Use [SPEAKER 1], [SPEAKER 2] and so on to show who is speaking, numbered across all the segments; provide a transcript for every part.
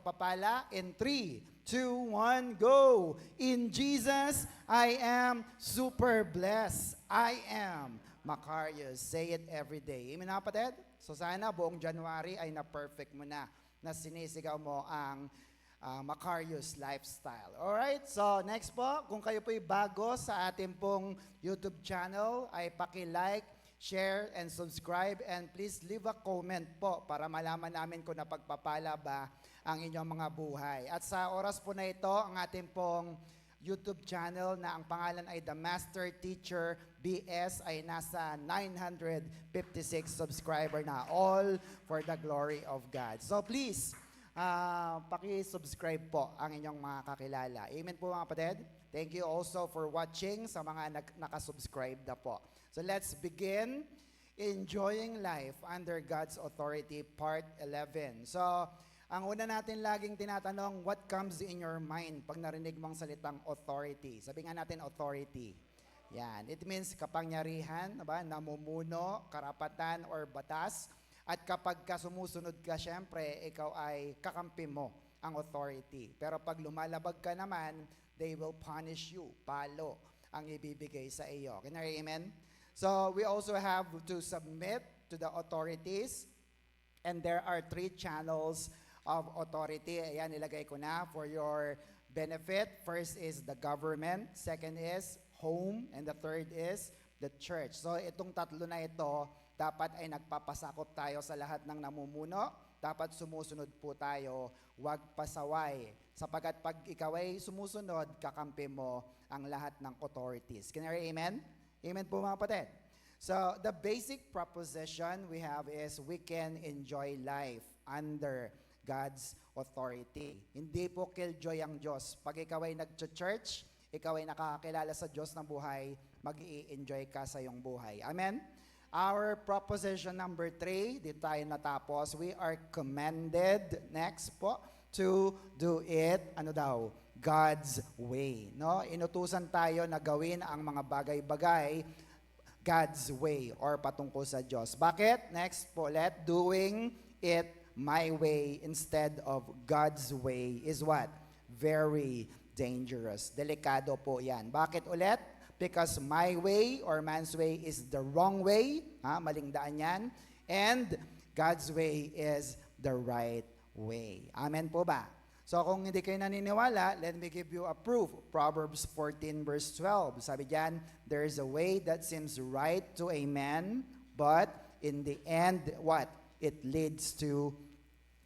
[SPEAKER 1] pagpapala in 3, 2, 1, go! In Jesus, I am super blessed. I am Macarius. Say it every day. Amen na kapatid? So sana buong January ay na-perfect mo na sinisigaw mo ang Macarius lifestyle. Alright, so next po, kung kayo po'y bago sa ating pong YouTube channel, ay paki-like, share, and subscribe, and please leave a comment po para malaman namin kung napagpapala ba ang inyong mga buhay. At sa oras po na ito, ang ating pong YouTube channel na ang pangalan ay The Master Teacher BS ay nasa 956 subscriber na, all for the glory of God. So please, paki-subscribe po ang inyong mga kakilala. Amen po mga kapatid. Thank you also for watching sa mga nakasubscribe na po. So let's begin enjoying life under God's authority, part 11. So, ang una natin laging tinatanong, what comes in your mind pag narinig mong salitang authority? Sabi nga natin authority. Yan. It means kapangyarihan, ba? Namumuno, karapatan, or batas. At kapag sumusunod ka, syempre, ikaw ay kakampi mo ang authority. Pero pag lumalabag ka naman, they will punish you. Palo ang ibibigay sa iyo. Can I hear amen? So we also have to submit to the authorities. And there are 3 channels of authority. Ayan, nilagay ko na for your benefit. First is the government. Second is home. And the third is the church. So itong tatlo na ito, dapat ay nagpapasakop tayo sa lahat ng namumuno. Dapat sumusunod po tayo, huwag pasaway. Sapagat pag ikaw ay sumusunod, kakampi mo ang lahat ng authorities. Can I hear amen? Amen po mga kapatid. So the basic proposition we have is we can enjoy life under God's authority. Hindi po killjoy ang Diyos. Pag ikaw ay nag-church, ikaw ay nakakakilala sa Diyos ng buhay, mag-i-enjoy ka sa iyong buhay. Amen? Our proposition number 3, dito tayo natapos, we are commanded, next po, to do it, ano daw? God's way. No? Inutusan tayo na gawin ang mga bagay-bagay God's way or patungkol sa Diyos. Bakit? Next po ulit, doing it my way instead of God's way is what? Very dangerous. Delikado po yan. Bakit ulit? Because my way or man's way is the wrong way. Maling daan yan. And God's way is the right way. Amen po ba? So kung hindi kayo naniniwala, let me give you a proof. Proverbs 14 verse 12. Sabi diyan, there is a way that seems right to a man, but in the end, what? It leads to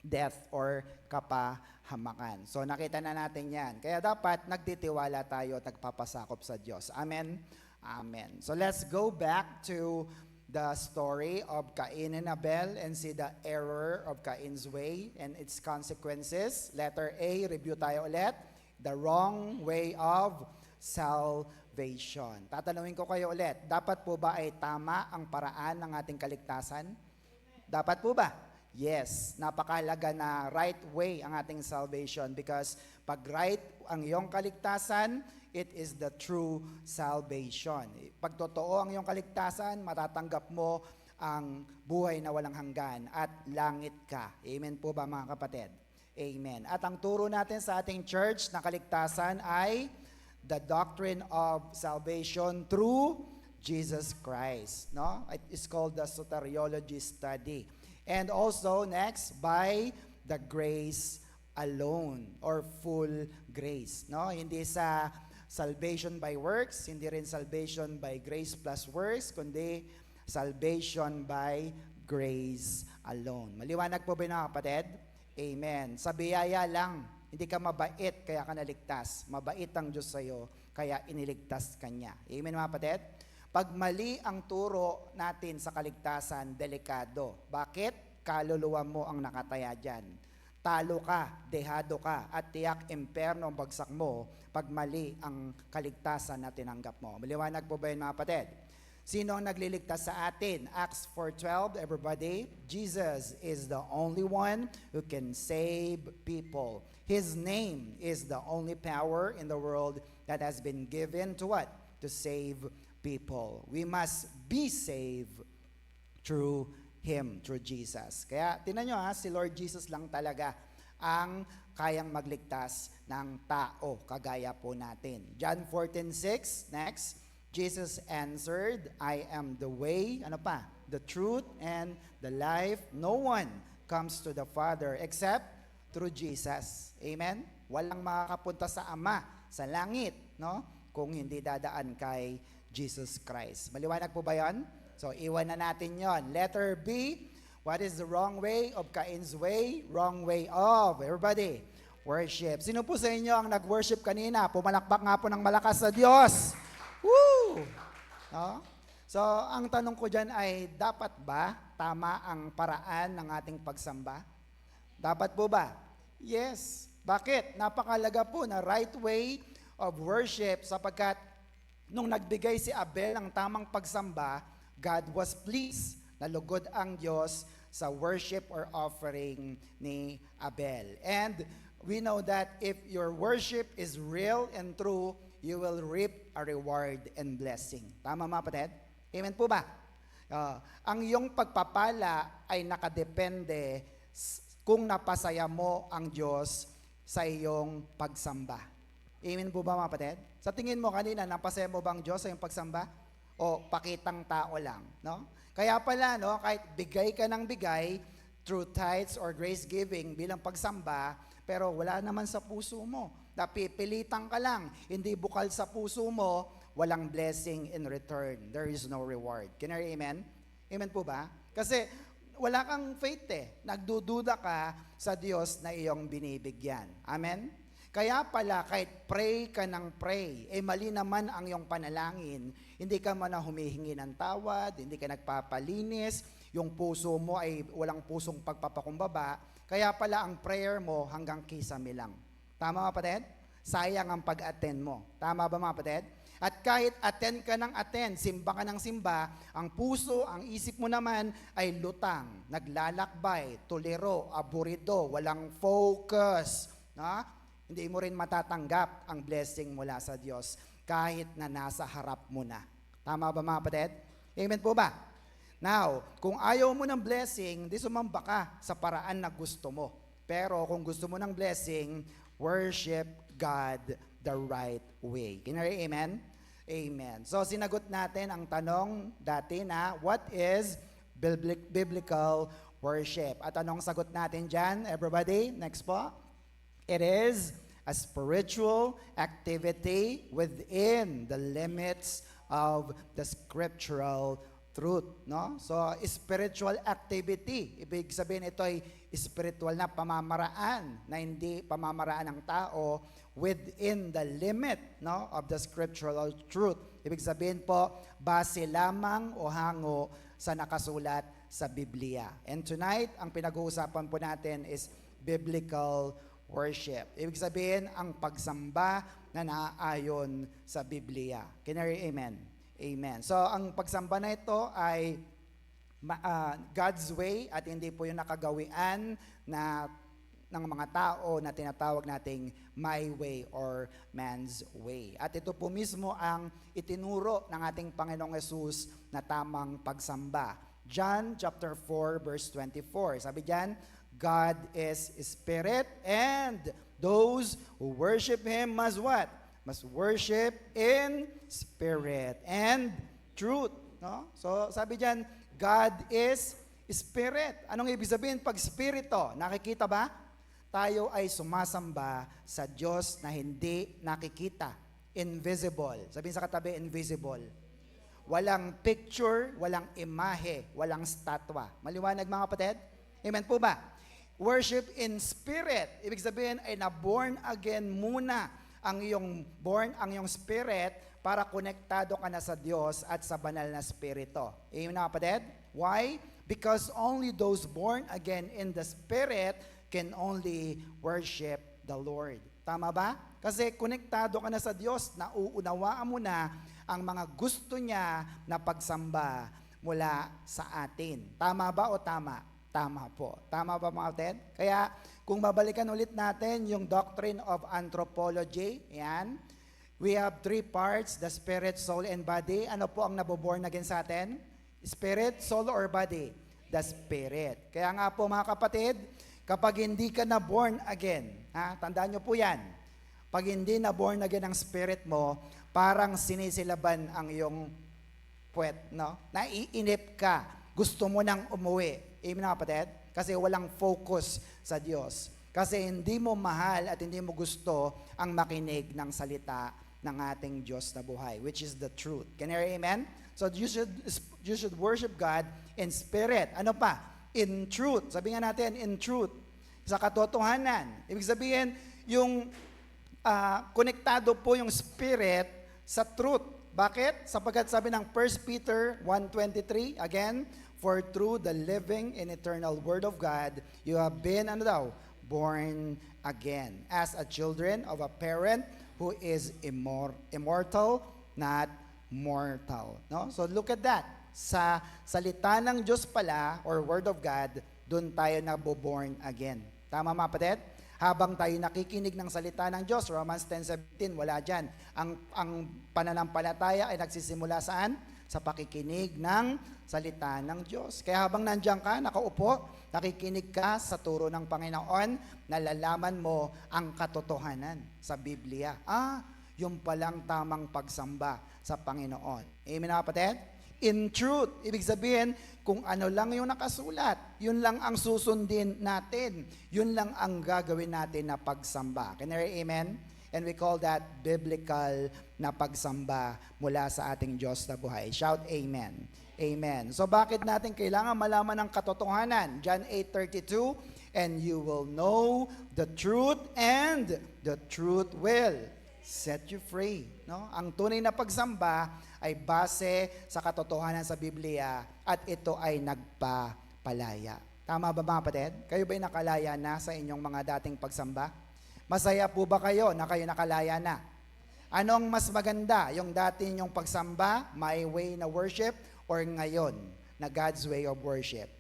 [SPEAKER 1] death or kapahamakan. So nakita na natin yan. Kaya dapat nagtitiwala tayo at nagpapasakop sa Diyos. Amen? Amen. So let's go back to the story of Cain and Abel and see the error of Cain's way and its consequences. Letter A, review tayo ulit. The wrong way of salvation. Tatanungin ko kayo ulit, dapat po ba ay tama ang paraan ng ating kaligtasan? Dapat po ba? Yes, napakahalaga na right way ang ating salvation because pag right ang iyong kaligtasan, it is the true salvation. Pag totoo ang iyong kaligtasan, matatanggap mo ang buhay na walang hanggan at langit ka. Amen po ba mga kapatid? Amen. At ang turo natin sa ating church na kaligtasan ay the doctrine of salvation through Jesus Christ. No? It is called the soteriology study. And also, next, by the grace alone or full grace. No? Hindi sa salvation by works, hindi rin salvation by grace plus works, kundi salvation by grace alone. Maliwanag po ba na kapatid? Amen. Sa biyaya lang, hindi ka mabait kaya ka naligtas. Mabait ang Diyos sa'yo, kaya iniligtas ka niya. Amen mga kapatid? Pag mali ang turo natin sa kaligtasan, delikado. Bakit? Kaluluwa mo ang nakataya dyan. Talo ka, dehado ka, at tiyak imperno ang bagsak mo pag mali ang kaligtasan na tinanggap mo. Maliwanag po ba yun mga kapatid? Sino ang nagliligtas sa atin? Acts 4:12, everybody. Jesus is the only one who can save people. His name is the only power in the world that has been given to what? To save people. We must be saved through Him, through Jesus. Kaya, tinan nyo si Lord Jesus lang talaga ang kayang magligtas ng tao, kagaya po natin. John 14:6, next. Jesus answered, I am the way, ano pa? The truth and the life. No one comes to the Father except through Jesus. Amen? Walang makakapunta sa Ama, sa langit, no? Kung hindi dadaan kay Jesus Christ. Maliwanag po ba yan? So, iwan na natin yon. Letter B, what is the wrong way of Cain's way? Wrong way of, everybody, worship. Sino po sa inyo ang nag-worship kanina? Pumalakpak nga po ng malakas sa Diyos. Woo! No? So, ang tanong ko dyan ay, dapat ba tama ang paraan ng ating pagsamba? Dapat po ba? Yes. Bakit? Napakalaga po na right way of worship sapagkat nung nagbigay si Abel ng tamang pagsamba, God was pleased. Nalugod ang Diyos sa worship or offering ni Abel. And we know that if your worship is real and true, you will reap a reward and blessing. Tama mga kapatid? Amen po ba? Ang iyong pagpapala ay nakadepende kung napasaya mo ang Diyos sa iyong pagsamba. Amen po ba mga kapatid? Sa tingin mo kanina, napasaya mo ba ang Diyos sa iyong pagsamba? O pakitang tao lang? No? Kaya pala, no, kahit bigay ka ng bigay through tithes or grace giving bilang pagsamba, pero wala naman sa puso mo. Napipilitan ka lang, hindi bukal sa puso mo, walang blessing in return. There is no reward. Can I amen? Amen po ba? Kasi wala kang faith Nagdududa ka sa Diyos na iyong binibigyan. Amen? Kaya pala, kahit pray ka ng pray, mali naman ang iyong panalangin, hindi ka man humihingi ng tawad, hindi ka nagpapalinis, yung puso mo ay walang pusong pagpapakumbaba, kaya pala ang prayer mo hanggang kisame lang. Tama mga kapatid? Sayang ang pag-attend mo. Tama ba mga kapatid? At kahit attend ka ng attend, simba ka ng simba, ang puso, ang isip mo naman ay lutang, naglalakbay, tuliro, aburido, walang focus. Na? Hindi mo rin matatanggap ang blessing mula sa Diyos kahit na nasa harap mo na. Tama ba mga kapatid? Amen po ba? Now, kung ayaw mo ng blessing, di sumamba ka sa paraan na gusto mo. Pero kung gusto mo ng blessing, worship God the right way. Can you amen? Amen. So, sinagot natin ang tanong dati na, what is biblical worship? At anong sagot natin dyan, everybody? Next po. It is a spiritual activity within the limits of the scriptural truth, no? So, spiritual activity. Ibig sabihin ito ay spiritual na pamamaraan na hindi pamamaraan ng tao within the limit, no, of the scriptural truth. Ibig sabihin po, base lamang o hango sa nakasulat sa Biblia. And tonight, ang pinag-uusapan po natin is biblical worship. Ibig sabihin, ang pagsamba na naaayon sa Biblia. Can you hear amen? Amen. So, ang pagsamba na ito ay God's way at hindi po yung nakagawian na ng mga tao na tinatawag nating my way or man's way. At ito po mismo ang itinuro ng ating Panginoong Yesus na tamang pagsamba. John chapter 4 verse 24. Sabi diyan, God is Spirit and those who worship Him must what? Must worship in spirit and truth. No? So sabi diyan, God is Spirit. Anong ibig sabihin pag Spirito? Nakikita ba? Tayo ay sumasamba sa Diyos na hindi nakikita. Invisible. Sabihin sa katabi, invisible. Walang picture, walang imahe, walang statwa. Maliwanag mga kapatid? Amen po ba? Worship in spirit. Ibig sabihin ay na-born again muna ang iyong spirit para konektado ka na sa Diyos at sa banal na spirito. Amen mga kapatid? Why? Because only those born again in the spirit can only worship the Lord. Tama ba? Kasi konektado ka na sa Diyos, nauunawaan mo na ang mga gusto niya na pagsamba mula sa atin. Tama ba o tama? Tama po. Tama ba mga kapatid? Kaya kung babalikan ulit natin yung doctrine of anthropology, yan, we have 3 parts, the spirit, soul, and body. Ano po ang naboborn again sa atin? Spirit, soul, or body? The spirit. Kaya nga po mga kapatid, kapag hindi ka na born again, tandaan nyo po yan, pag hindi na born again ang spirit mo, parang sinisilaban ang iyong puwet, no? Naiinip ka, gusto mo nang umuwi. Amen mga kapatid? Kasi walang focus sa Diyos. Kasi hindi mo mahal at hindi mo gusto ang makinig ng salita ng ating Diyos na buhay, which is the truth. Can you hear amen? So you should worship God in spirit. Ano pa? In truth. Sabi nga natin, in truth. Sa katotohanan. Ibig sabihin, yung konektado po yung spirit sa truth. Bakit? Sapagkat sabi ng 1 Peter 1:23, again, for through the living and eternal word of God, you have been, born again, as a children of a parent who is immortal, not mortal. No? So look at that. Sa salita ng Diyos pala, or word of God, doon tayo naboborn again. Tama mga kapatid? Habang tayo nakikinig ng salita ng Diyos, Romans 10:17, wala dyan. Ang pananampalataya ay nagsisimula saan? Sa pakikinig ng salita ng Diyos. Kaya habang nandiyan ka, nakaupo, nakikinig ka sa turo ng Panginoon, nalalaman mo ang katotohanan sa Biblia. Yung palang tamang pagsamba sa Panginoon. Amen na kapatid? In truth, ibig sabihin, kung ano lang yung nakasulat, yun lang ang susundin natin. Yun lang ang gagawin natin na pagsamba. Can you hear amen? And we call that biblical na pagsamba mula sa ating Diyos na buhay. Shout amen. Amen. So bakit natin kailangan malaman ang katotohanan? John 8:32, and you will know the truth, and the truth will set you free. No? Ang tunay na pagsamba ay base sa katotohanan sa Biblia at ito ay nagpapalaya. Tama ba mga kapatid? Kayo ba'y nakalaya na sa inyong mga dating pagsamba? Masaya po ba kayo na kayo nakalaya na? Anong mas maganda? Yung dati ninyong pagsamba, my way na worship, or ngayon na God's way of worship?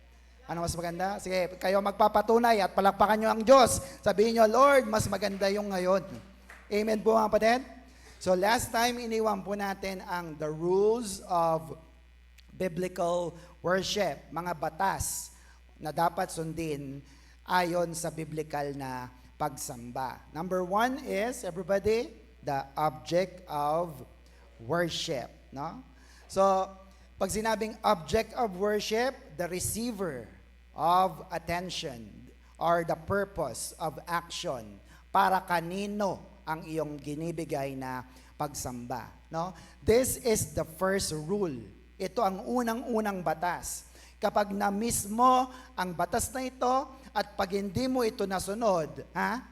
[SPEAKER 1] Ano mas maganda? Sige, kayo magpapatunay at palakpakan nyo ang Diyos. Sabihin nyo, Lord, mas maganda yung ngayon. Amen po mga kapatid? So last time, iniwan po natin ang the rules of biblical worship, mga batas na dapat sundin ayon sa biblical na pagsamba. Number 1 is, everybody, the object of worship. No? So, pag sinabing object of worship, the receiver of attention or the purpose of action, para kanino ang iyong ginibigay na pagsamba. No? This is the first rule. Ito ang unang-unang batas. Kapag na-miss mo ang batas na ito at pag hindi mo ito nasunod,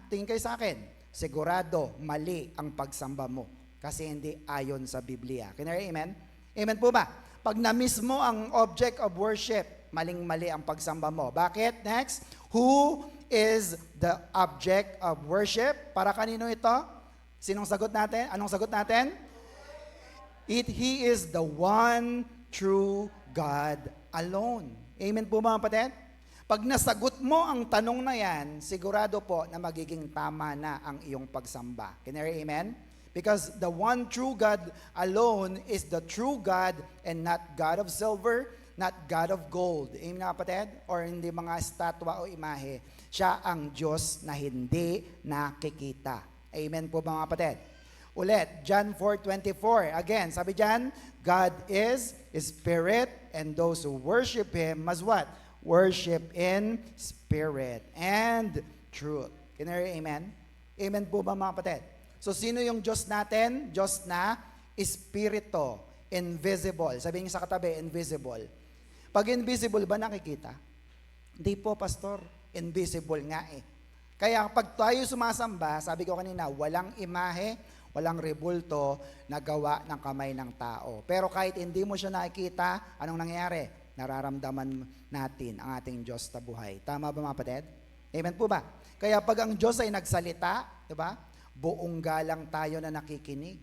[SPEAKER 1] tingin kayo sa akin, sigurado mali ang pagsamba mo kasi hindi ayon sa Biblia. Can you hear amen? Amen po ba? Pag na-miss mo ang object of worship, maling-mali ang pagsamba mo. Bakit? Next, who is the object of worship? Para kanino ito? Sinong sagot natin? Anong sagot natin? He is the one true God alone. Amen po mga kapatid? Pag nasagot mo ang tanong na yan, sigurado po na magiging tama na ang iyong pagsamba. Can you hear amen? Because the one true God alone is the true God and not God of silver, not God of gold. Amen na kapatid? Or hindi mga estatwa o imahe. Siya ang Diyos na hindi nakikita. Amen po mga kapatid? Ulit, John 4:24. Again, sabi dyan, God is Spirit, and those who worship Him must what? Worship in spirit and truth. Can you hear amen? Amen po ba mga kapatid? So sino yung Diyos natin? Diyos na Espiritu, invisible. Sabihin sa katabi, invisible. Pag invisible ba nakikita? Hindi po, Pastor. Invisible nga eh. Kaya pag tayo sumasamba, sabi ko kanina, walang imahe, walang rebulto na gawa ng kamay ng tao. Pero kahit hindi mo siya nakikita, anong nangyayari? Nararamdaman natin ang ating Diyos na buhay. Tama ba mga kapatid? Amen po ba? Kaya pag ang Diyos ay nagsalita, di ba? Buong galang tayo na nakikinig.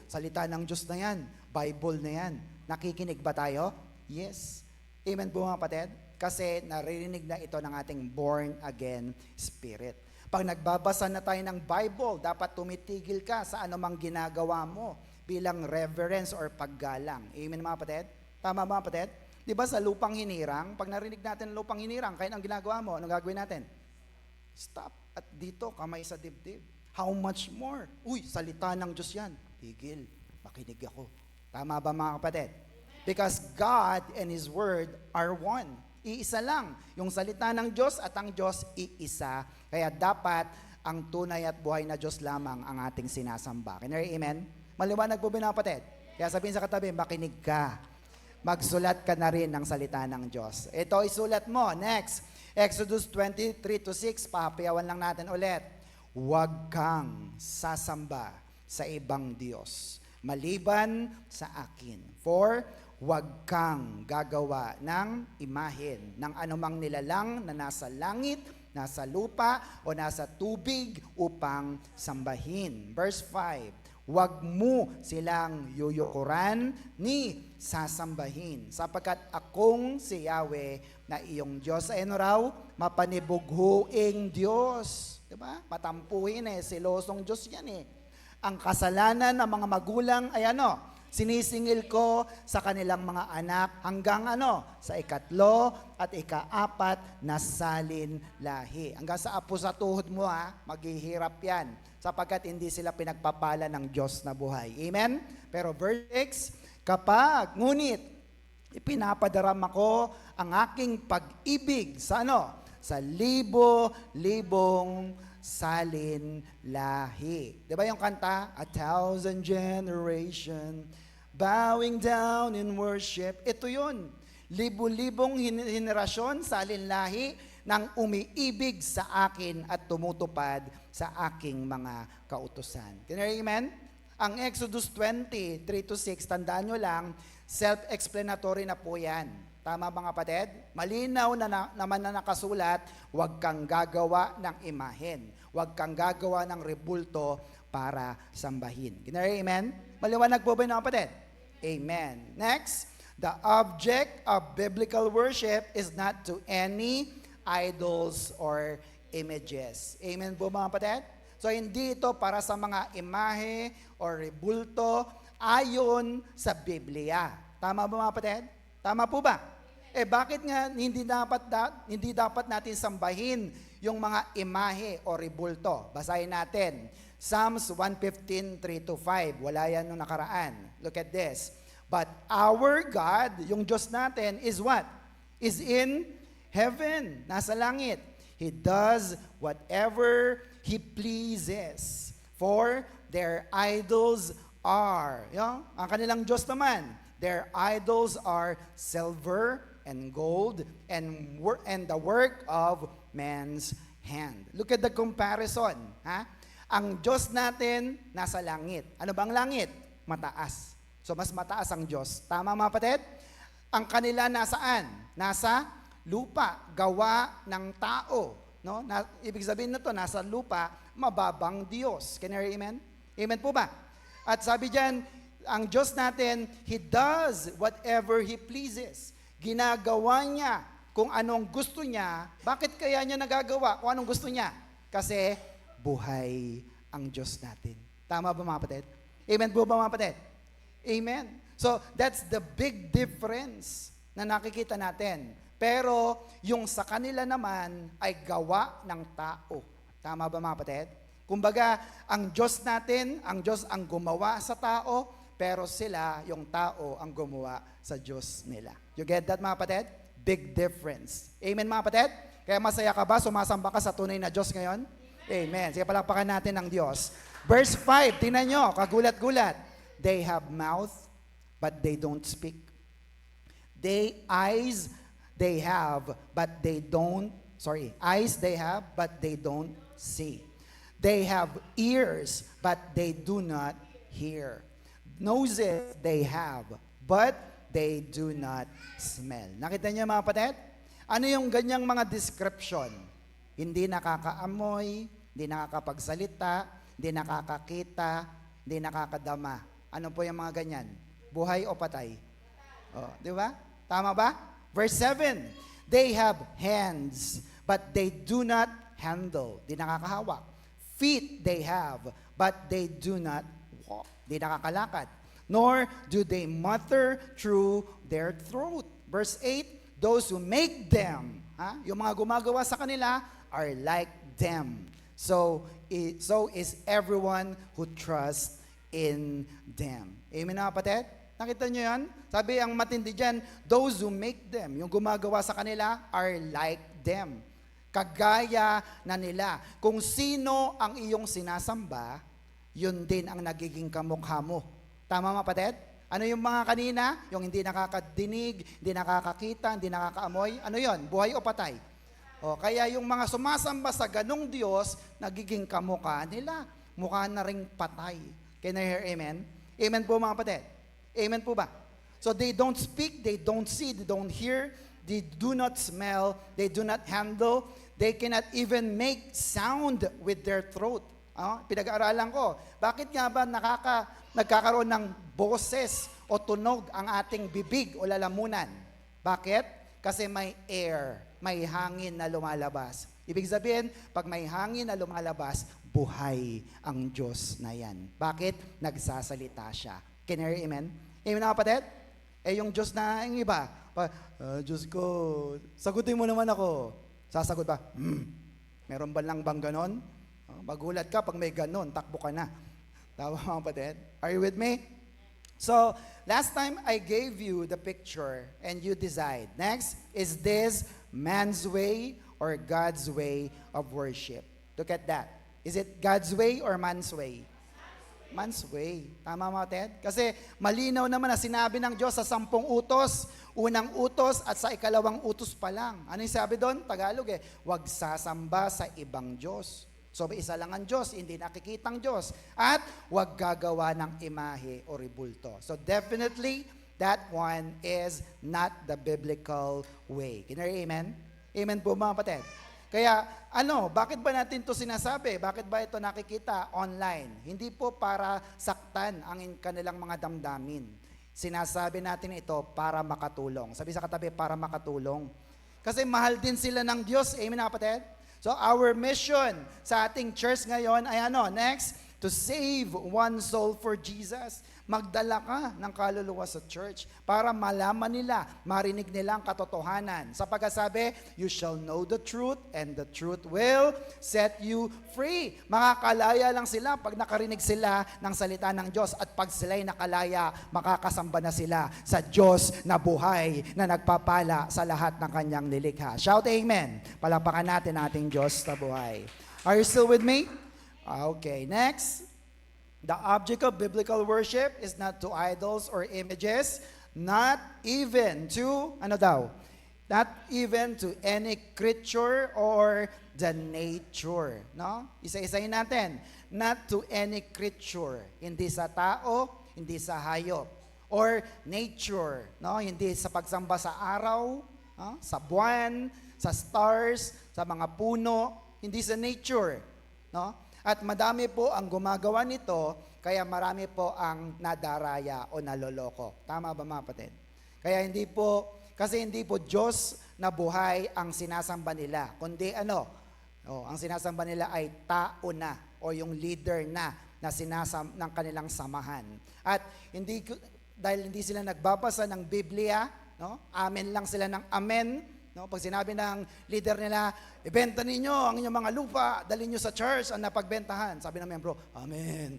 [SPEAKER 1] Salita ng Diyos na yan. Bible na yan. Nakikinig ba tayo? Yes. Amen po mga kapatid? Kasi naririnig na ito ng ating born again spirit. Pag nagbabasa na tayo ng Bible, dapat tumitigil ka sa anumang ginagawa mo bilang reverence or paggalang. Amen mga kapatid? Tama mga kapatid? Di ba sa lupang hinirang, pag narinig natin lupang hinirang, kahit ang ginagawa mo, anong gagawin natin? Stop. At dito, kamay sa dibdib. How much more? Uy, salita ng Diyos yan. Tigil, makinig ako. Tama ba mga kapatid? Because God and His Word are one. Iisa lang. Yung salita ng Diyos at ang Diyos, iisa. Kaya dapat ang tunay at buhay na Diyos lamang ang ating sinasamba. Can you hear amen? Maliwanag po ba mga kapatid? Kaya sabihin sa katabi, makinig ka. Magsulat ka na rin ng salita ng Diyos. Ito, isulat mo. Next, Exodus 23-6, papayawan lang natin ulit. Huwag kang sasamba sa ibang Diyos, maliban sa akin. For, huwag kang gagawa ng imahen ng anumang nilalang na nasa langit, nasa lupa, o nasa tubig upang sambahin. Verse 5, huwag mo silang yuyukuran ni sasambahin, sapagkat akong si Yahweh na iyong Diyos. Ayun raw, mapanibughuing Diyos. Diba? Matampuhin silosong Diyos yan Ang kasalanan ng mga magulang ay sinisingil ko sa kanilang mga anak hanggang sa ikatlo at ikaapat na salin lahi. Hanggang sa apo sa tuhod mo maghihirap yan sapagkat hindi sila pinagpapala ng Diyos na buhay. Amen? Pero verse 6, ngunit ipinapadarama ko ang aking pag-ibig sa sa libo-libong salin lahi. Diba yung kanta? 1,000 generation bowing down in worship. Ito yun. Libo-libong henerasyon, salin lahi, nang umiibig sa akin at tumutupad sa aking mga kautusan. Can you hear amen? Ang Exodus 20:3-6, tandaan nyo lang, self-explanatory na po yan. Tama ba mga kapatid? Malinaw naman na nakasulat, huwag kang gagawa ng imahen. Huwag kang gagawa ng rebulto para sambahin. Ginari, amen? Maliwanag po ba yung mga kapatid? Amen. Next, the object of biblical worship is not to any idols or images. Amen po mga kapatid? So hindi ito para sa mga imahe or rebulto ayon sa Biblia. Tama ba mga kapatid? Tama po ba? Bakit nga hindi dapat natin sambahin yung mga imahe o rebulto? Basahin natin. Psalms 115:3-5. Wala yan nung nakaraan. Look at this. But our God, yung Diyos natin, is what? Is in heaven. Nasa langit. He does whatever He pleases. For their idols are. Ang kanilang Diyos naman, their idols are silver and gold and the work of man's hand. Look at the comparison. Ang Diyos natin nasa langit. Ano bang langit? Mataas. So mas mataas ang Diyos. Tama mga kapatid? Ang kanila nasaan? Nasa lupa, gawa ng tao. Ibig sabihin nito, nasa lupa, mababang Diyos. Can you hear amen? Amen po ba? At sabi diyan, ang Diyos natin, He does whatever He pleases. Ginagawa niya kung anong gusto niya. Bakit kaya niya nagagawa kung anong gusto niya? Kasi buhay ang Diyos natin. Tama ba mga kapatid? Amen po ba mga kapatid? Amen. So that's the big difference na nakikita natin. Pero yung sa kanila naman ay gawa ng tao. Tama ba mga kapatid? Kumbaga, ang Diyos natin, ang Diyos ang gumawa sa tao, pero sila, yung tao, ang gumawa sa Diyos nila. You get that mga kapatid? Big difference. Amen mga kapatid? Kaya masaya ka ba? Sumasamba ka sa tunay na Diyos ngayon? Amen. Sige, palakpakan natin ang Diyos. Verse 5, tingnan nyo, kagulat-gulat. They have mouth, but they don't speak. Eyes they have, but they don't see. They have ears, but they do not hear. Noses they have, but they do not smell. Nakita niyo mga kapatid? Ano yung ganyang mga description? Hindi nakakaamoy, hindi nakakapagsalita, hindi nakakakita, hindi nakakadama. Ano po yung mga ganyan? Buhay o patay? Di ba? Tama ba? Verse 7, they have hands, but they do not handle. Di nakakahawak. Feet they have, but they do not walk. Di nakakalakad. Nor do they mutter through their throat. Verse 8, those who make them, yung mga gumagawa sa kanila, are like them. So is everyone who trusts in them. Amen na kapatid? Nakita nyo yan? Sabi ang matindi dyan, those who make them, yung gumagawa sa kanila, are like them. Kagaya na nila. Kung sino ang iyong sinasamba, yun din ang nagiging kamukha mo. Tama mga kapatid? Ano yung mga kanina? Yung hindi nakakadinig, hindi nakakakita, hindi nakakaamoy. Ano yon? Buhay o patay? O, kaya yung mga sumasamba sa ganong Diyos, nagiging kamukha nila. Mukha na ring patay. Can I hear amen? Amen po mga kapatid? Amen po ba? So they don't speak, they don't see, they don't hear, they do not smell, they do not handle, they cannot even make sound with their throat. Pinag-aaralan ko, bakit nga ba nagkakaroon ng boses o tunog ang ating bibig o lalamunan? Bakit? Kasi may air, may hangin na lumalabas. Ibig sabihin, pag may hangin na lumalabas, buhay ang Diyos na yan. Bakit? Nagsasalita siya. Can you hear amen? Amen na kapatid? Yung Diyos na yung iba, Diyos ko, sagutin mo naman ako. Sasagot ba? Meron ba lang bang ganon? Magulat ka pag may ganon, takbo ka na. Tama mga kapatid? Are you with me? So, last time I gave you the picture and you decide. Next, is this man's way or God's way of worship? Look at that. Is it God's way or man's way? Man's way. Tama mga kapatid? Kasi malinaw naman na sinabi ng Diyos sa 10 utos, unang utos at sa ikalawang utos pa lang. Ano yung sabi doon? Tagalog huwag sasamba sa ibang Diyos. So, isa lang ang Diyos, hindi nakikitang Diyos. At huwag gagawa ng imahe o ribulto. So, definitely, that one is not the biblical way. Can you hear amen? Amen po mga kapatid. Kaya, bakit ba natin ito sinasabi? Bakit ba ito nakikita online? Hindi po para saktan ang kanilang mga damdamin. Sinasabi natin ito para makatulong. Sabi sa katabi, para makatulong. Kasi mahal din sila ng Diyos. Amen mga kapatid? So our mission sa ating church ngayon ay next, to save one soul for Jesus. Magdala ka ng kaluluwa sa church para malaman nila, marinig nila ang katotohanan. Sa pagkasabi, you shall know the truth and the truth will set you free. Makakalaya lang sila pag nakarinig sila ng salita ng Diyos at pag sila'y nakalaya, makakasamba na sila sa Diyos na buhay na nagpapala sa lahat ng kanyang nilikha. Shout amen. Palapakan natin ating Diyos na buhay. Are you still with me? Okay, next. The object of biblical worship is not to idols or images, not even to, not even to any creature or the nature. No? Isa-isahin natin. Not to any creature. Hindi sa tao, hindi sa hayop. Or nature. No? Hindi sa pagsamba sa araw, sa buwan, sa stars, sa mga puno. Hindi sa nature. No? At madami po ang gumagawa nito, kaya marami po ang nadaraya o naloloko. Tama ba mga kapatid? Kaya hindi po Diyos na buhay ang sinasamba nila, kundi ang sinasamba nila ay tao na o yung leader na ng kanilang samahan. At dahil hindi sila nagbabasa ng Biblia, amen lang sila ng amen. Pag sinabi ng leader nila, ibenta ninyo ang inyong mga lupa, dalhin nyo sa church ang napagbentahan. Sabi ng membro, amen.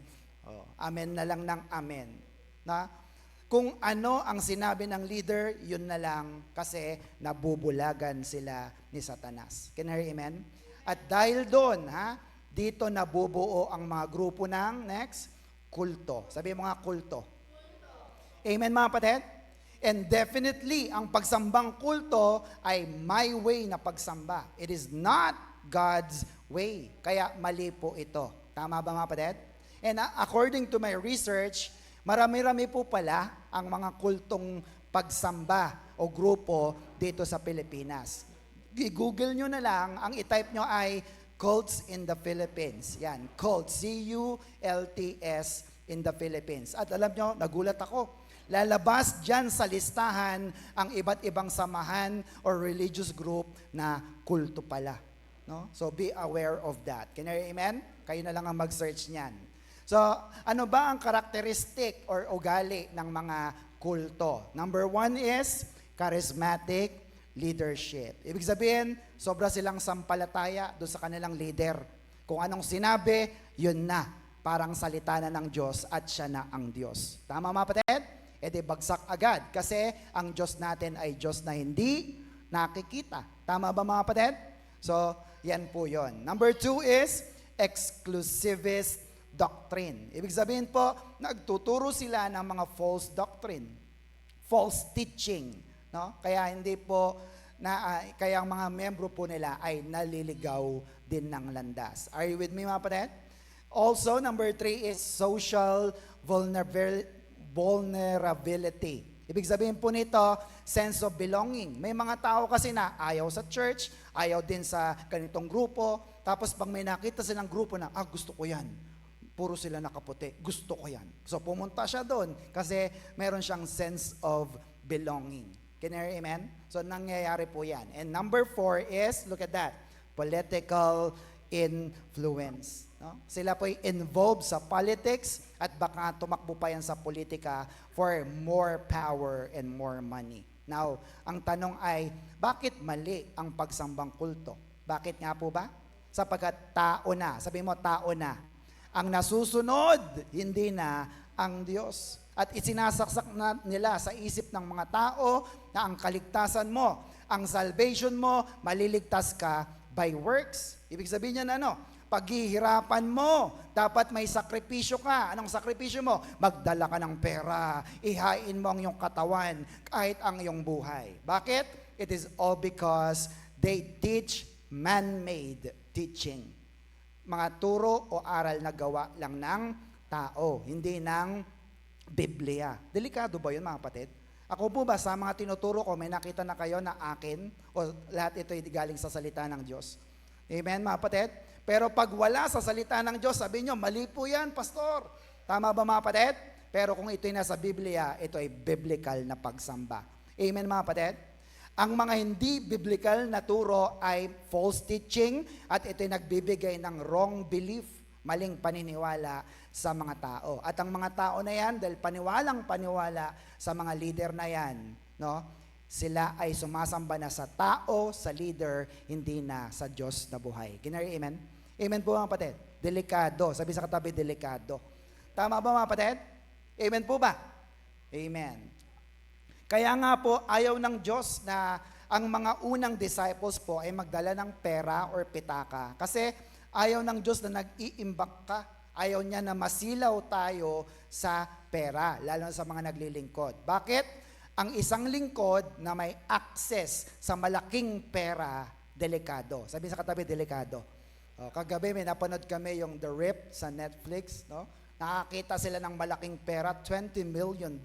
[SPEAKER 1] Amen na lang ng amen. Kung ano ang sinabi ng leader, yun na lang kasi nabubulagan sila ni Satanas. Can you hear amen? At dahil doon, dito nabubuo ang mga grupo ng next, kulto. Sabi mo nga, kulto. Amen mga kapatid? And definitely, ang pagsambang kulto ay my way na pagsamba. It is not God's way. Kaya mali po ito. Tama ba mga kapatid? And according to my research, marami-rami po pala ang mga kultong pagsamba o grupo dito sa Pilipinas. I-google nyo na lang, ang i-type nyo ay cults in the Philippines. Yan, cults, C-U-L-T-S in the Philippines. At alam nyo, nagulat ako. Lalabas dyan sa listahan ang iba't ibang samahan or religious group na kulto pala. So be aware of that. Can you hear amen? Kayo na lang ang mag-search niyan. So ano ba ang karakteristik or ugali ng mga kulto? Number 1 is charismatic. leadership. Ibig sabihin, sobra silang sampalataya doon sa kanilang leader. Kung anong sinabi, yun na. Parang salita na ng Diyos at siya na ang Diyos. Tama mga kapatid? E di bagsak agad kasi ang Diyos natin ay Diyos na hindi nakikita. Tama ba mga kapatid? So, yan po yon. Number 2 is exclusivist doctrine. Ibig sabihin po, nagtuturo sila ng mga false doctrine, false teaching, no? Kaya hindi po kaya ang mga membro po nila ay naliligaw din ng landas. Are you with me mga kapatid? Also, number 3 is social vulnerability. Ibig sabihin po nito, sense of belonging. May mga tao kasi na ayaw sa church, ayaw din sa ganitong grupo, tapos pag may nakita silang grupo na, gusto ko yan. Puro sila nakaputi, gusto ko yan. So pumunta siya doon kasi meron siyang sense of belonging. Can you hear amen? So nangyayari po yan. And number 4 is, look at that, political influence. No? Sila po'y involved sa politics at baka tumakbo pa yan sa politika for more power and more money. Now, ang tanong ay, bakit mali ang pagsambang kulto? Bakit nga po ba? Sapagkat tao na, sabi mo tao na, ang nasusunod, hindi na ang Diyos. At isinasaksak na nila sa isip ng mga tao na ang kaligtasan mo, ang salvation mo, maliligtas ka by works. Ibig sabihin niyan ano? Paghihirapan mo, dapat may sakripisyo ka. Anong sakripisyo mo? Magdala ka ng pera, ihain mo ang iyong katawan, kahit ang iyong buhay. Bakit? It is all because they teach man-made teaching. Mga turo o aral na gawa lang ng tao, hindi ng Biblia. Delikado ba yun mga kapatid? Ako po ba sa mga tinuturo ko, may nakita na kayo na akin o lahat ito ay galing sa salita ng Diyos? Amen mga kapatid? Pero pag wala sa salita ng Diyos, sabi nyo, mali po yan, pastor. Tama ba mga kapatid? Pero kung ito'y nasa Biblia, ito ay biblical na pagsamba. Amen mga kapatid? Ang mga hindi biblical na turo ay false teaching at ito'y nagbibigay ng wrong belief, maling paniniwala sa mga tao. At ang mga tao na yan, dahil paniwalang-paniwala sa mga leader na yan, no? Sila ay sumasamba na sa tao, sa leader, hindi na sa Diyos na buhay. Kinari, amen? Amen po mga kapatid. Delikado. Sabi sa katabi, delikado. Tama ba mga kapatid? Amen po ba? Amen. Kaya nga po, ayaw ng Diyos na ang mga unang disciples po ay magdala ng pera or pitaka. Kasi ayaw ng Diyos na nag-iimbak ka. Ayaw niya na masilaw tayo sa pera, lalo na sa mga naglilingkod. Bakit? Ang isang lingkod na may access sa malaking pera, delikado. Sabi sa katabi, delikado. Kagabi may napanood kami yung The Rip sa Netflix. No? Nakakita sila ng malaking pera, $20 million.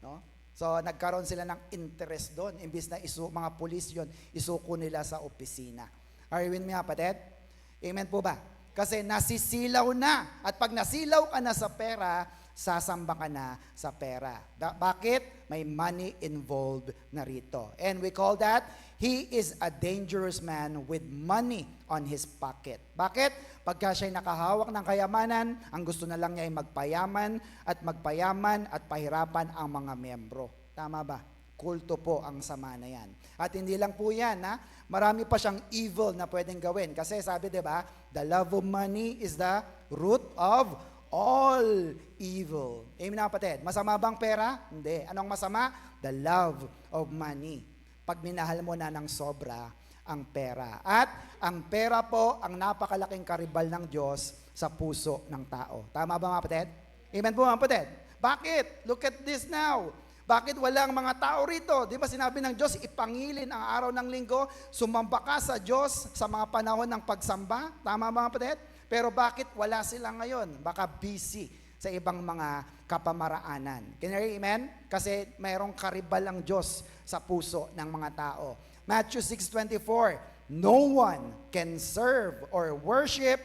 [SPEAKER 1] No? So nagkaroon sila ng interest doon. Imbis na mga pulis yun, isuko nila sa opisina. Are you with me kapatid? Amen po ba? Kasi nasisilaw na. At pag nasilaw ka na sa pera, sasamba ka na sa pera. Bakit? May money involved na rito. And we call that, he is a dangerous man with money on his pocket. Bakit? Pagka siya'y nakahawak ng kayamanan, ang gusto na lang niya ay magpayaman at pahirapan ang mga membro. Tama ba? Kulto po ang sama na yan. At hindi lang po yan, ha? Marami pa siyang evil na pwedeng gawin. Kasi sabi, di ba, the love of money is the root of all evil. Amen na kapatid. Masama bang pera? Hindi. Anong masama? The love of money. Pag minahal mo na ng sobra ang pera. At ang pera po ang napakalaking karibal ng Diyos sa puso ng tao. Tama ba mga kapatid? Amen po mga kapatid? Bakit? Look at this now. Bakit walang mga tao rito? Di ba sinabi ng Diyos, ipangilin ang araw ng linggo, sumamba ka sa Diyos sa mga panahon ng pagsamba? Tama ba mga kapatid? Pero bakit wala sila ngayon? Baka busy sa ibang mga kapamaraanan. Can you hear amen? Kasi mayroong karibal ang Diyos sa puso ng mga tao. Matthew 6:24, no one can serve or worship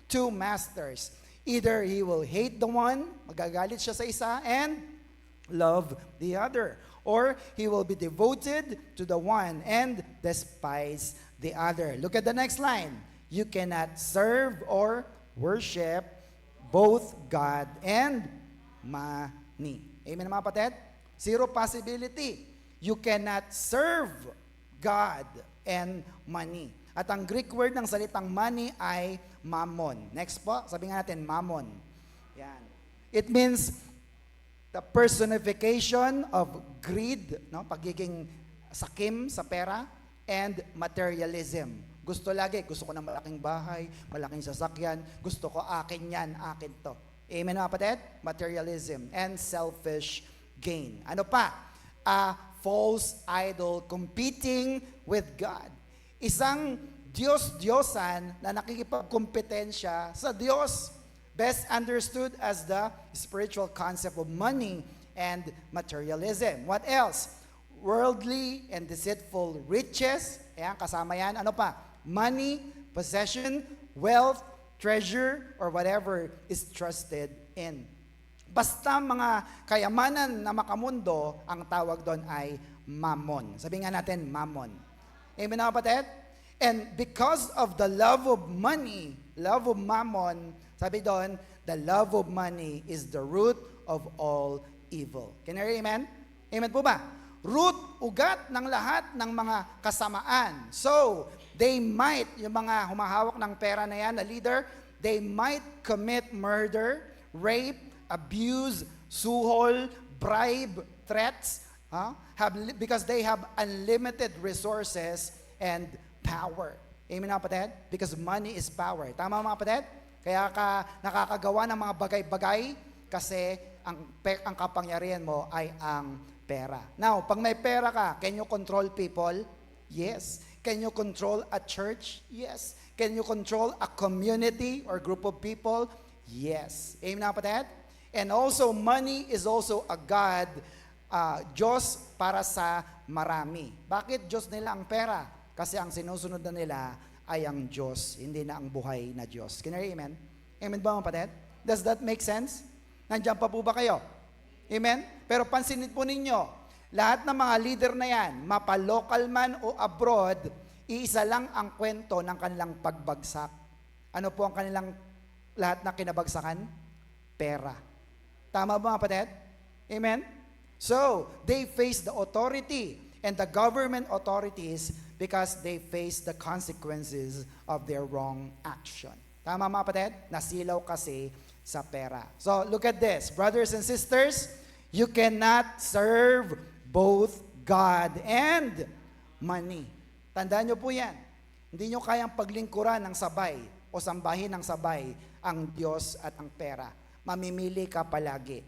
[SPEAKER 1] two masters. Either he will hate the one, magagalit siya sa isa, and love the other. Or he will be devoted to the one and despise the other. Look at the next line. You cannot serve or worship both God and money. Amen mga kapatid? Zero possibility. You cannot serve God and money. At ang Greek word ng salitang money ay mammon. Next po, sabi nga natin, mammon. Yan. It means the personification of greed, no? Pagiging sakim sa pera, and materialism. Gusto ko ng malaking bahay, malaking sasakyan, gusto ko akin yan, akin to. Amen mga kapatid? Materialism and selfish gain. Ano pa? A false idol competing with God. Isang Diyos-Diyosan na nakikipagkompetensya sa Diyos. Best understood as the spiritual concept of money and materialism. What else? Worldly and deceitful riches. Ayan, kasama yan. Ano pa? Money, possession, wealth, treasure, or whatever is trusted in. Basta mga kayamanan na makamundo, ang tawag doon ay mammon. Sabi nga natin, mammon. Amen na kapatid? And because of the love of money, love of mammon, sabi doon, the love of money is the root of all evil. Can you hear amen? Amen po ba? Root, ugat ng lahat ng mga kasamaan. So, they might, yung mga humahawak ng pera na yan, na leader, they might commit murder, rape, abuse, suhol, bribe, threats, because they have unlimited resources and power. Amen na kapatid? Because money is power. Tama mga kapatid? Kaya ka nakakagawa ng mga bagay-bagay kasi ang kapangyarihan mo ay ang pera. Now, pag may pera ka, can you control people? Yes. Can you control a church? Yes. Can you control a community or group of people? Yes. Amen na kapatid? And also, money is also a God, Diyos para sa marami. Bakit Diyos nila ang pera? Kasi ang sinusunod na nila ay ang Diyos, hindi na ang buhay na Diyos. Can you hear amen? Amen ba mga kapatid? Does that make sense? Nandiyan pa po ba kayo? Amen? Pero pansinin po ninyo, lahat ng mga leader na yan, mapa-local man o abroad, iisa lang ang kwento ng kanilang pagbagsak. Ano po ang kanilang lahat na kinabagsakan? Pera. Tama ba mga kapatid? Amen? So, they face the authority and the government authorities because they face the consequences of their wrong action. Tama mga kapatid? Nasilaw kasi sa pera. So, look at this. Brothers and sisters, you cannot serve both God and money. Tandaan nyo po yan. Hindi nyo kayang paglingkuran ng sabay o sambahin ng sabay ang Diyos at ang pera. Mamimili ka palagi.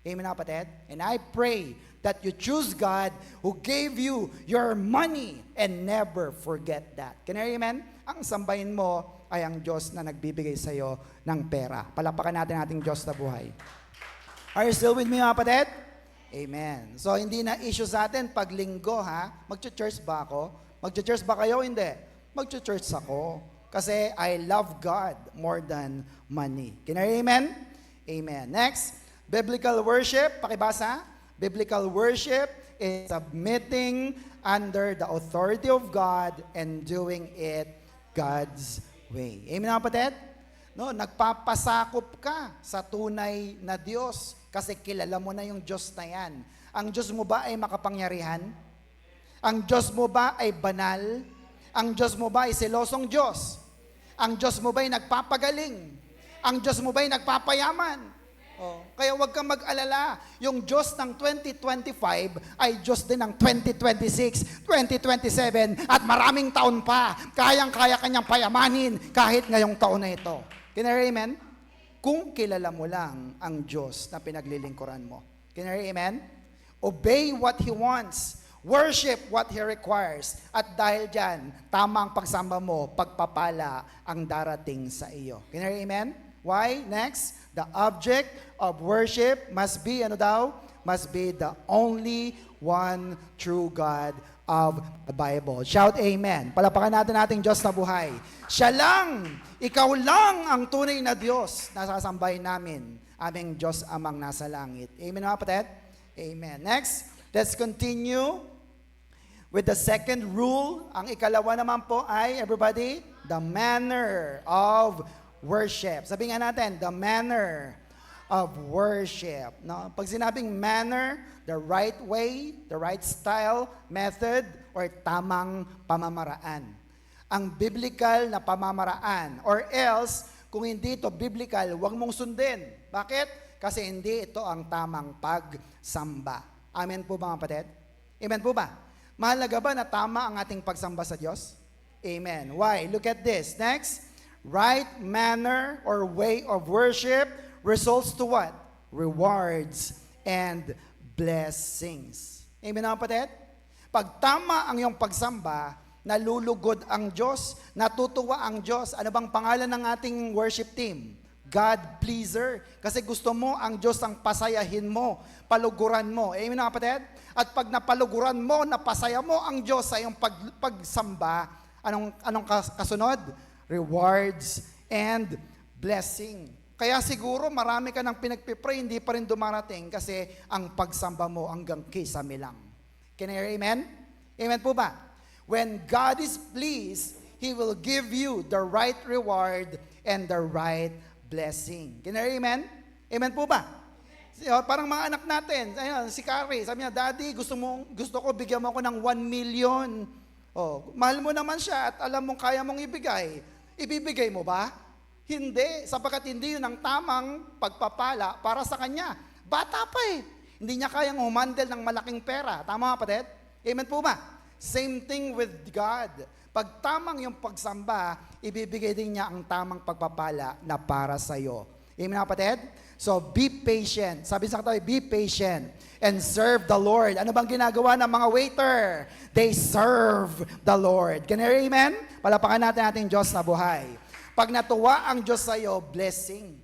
[SPEAKER 1] Amen na kapatid? And I pray that you choose God who gave you your money and never forget that. Can you hear amen? Ang sambahin mo ay ang Diyos na nagbibigay sa iyo ng pera. Palapakan natin ating Diyos na buhay. Are you still with me mga kapatid? Amen. So hindi na issue sa atin pag linggo ha. Magcha-church ba ako? Magcha-church ba kayo? Hindi. Magcha-church ako. Kasi I love God more than money. Can you hear amen? Amen. Next, biblical worship. Pakibasa. Biblical worship is submitting under the authority of God and doing it God's way. Amen mga kapatid? No, nagpapasakop ka sa tunay na Diyos kasi kilala mo na yung Diyos na yan. Ang Diyos mo ba ay makapangyarihan? Ang Diyos mo ba ay banal? Ang Diyos mo ba ay selosong Diyos? Ang Diyos mo ba ay nagpapagaling? Ang Diyos mo ba ay nagpapayaman? Oh, kaya huwag kang mag-alala. Yung Diyos ng 2025 ay Diyos din ng 2026, 2027, at maraming taon pa. Kayang-kaya kanyang payamanin kahit ngayong taon na ito. Can you hear amen? Kung kilala mo lang ang Diyos na pinaglilingkuran mo. Can you hear amen? Obey what He wants. Worship what He requires. At dahil dyan, tamang pagsamba mo, pagpapala ang darating sa iyo. Can you hear amen? Why? Next, the object of worship must be, ano daw? Must be the only one true God of the Bible. Shout amen. Palapakan natin ating Diyos na buhay. Siya lang, ikaw lang ang tunay na Diyos na sasambahin namin, aming Diyos amang nasa langit. Amen mga kapatid? Amen. Next, let's continue with the second rule. Ang ikalawa naman po ay, everybody, the manner of worship. Sabi nga natin, the manner of worship. No? Pag sinabing manner, the right way, the right style, method, or tamang pamamaraan. Ang biblical na pamamaraan, or else, kung hindi ito biblical, huwag mong sundin. Bakit? Kasi hindi ito ang tamang pagsamba. Amen po ba mga kapatid? Amen po ba? Mahalaga ba na tama ang ating pagsamba sa Diyos? Amen. Why? Look at this. Next, right manner or way of worship results to what? Rewards and blessings. Amen mga kapatid? Pag tama ang iyong pagsamba, nalulugod ang Diyos, natutuwa ang Diyos. Ano bang pangalan ng ating worship team? God pleaser. Kasi gusto mo ang Diyos ang pasayahin mo, paluguran mo. Amen mga kapatid? At pag napaluguran mo, napasaya mo ang Diyos sa iyong pagsamba, anong kasunod? Rewards and blessing. Kaya siguro marami ka nang pinagpipray, hindi pa rin dumarating kasi ang pagsamba mo hanggang kisame lang. Can I hear amen? Amen po ba? When God is pleased, He will give you the right reward and the right blessing. Can I hear amen? Amen po ba? Parang mga anak natin, ayun, si Carrie, sabi niya, Daddy, gusto ko bigyan mo ako ng 1 million. Oh, mahal mo naman siya at alam mong kaya mong ibigay. Ibibigay mo ba? Hindi, sapagkat hindi yun ang tamang pagpapala para sa kanya. Bata pa eh. Hindi niya kayang humandle ng malaking pera. Tama kapatid? Amen po ba? Same thing with God. Pag tamang yung pagsamba, ibibigay din niya ang tamang pagpapala na para sa iyo. Amen kapatid? So, be patient. Sabi sa katabi, be patient and serve the Lord. Ano bang ginagawa ng mga waiter? They serve the Lord. Can you hear amen? Palapakan natin ating Diyos na buhay. Pag natuwa ang Diyos sa iyo, blessing.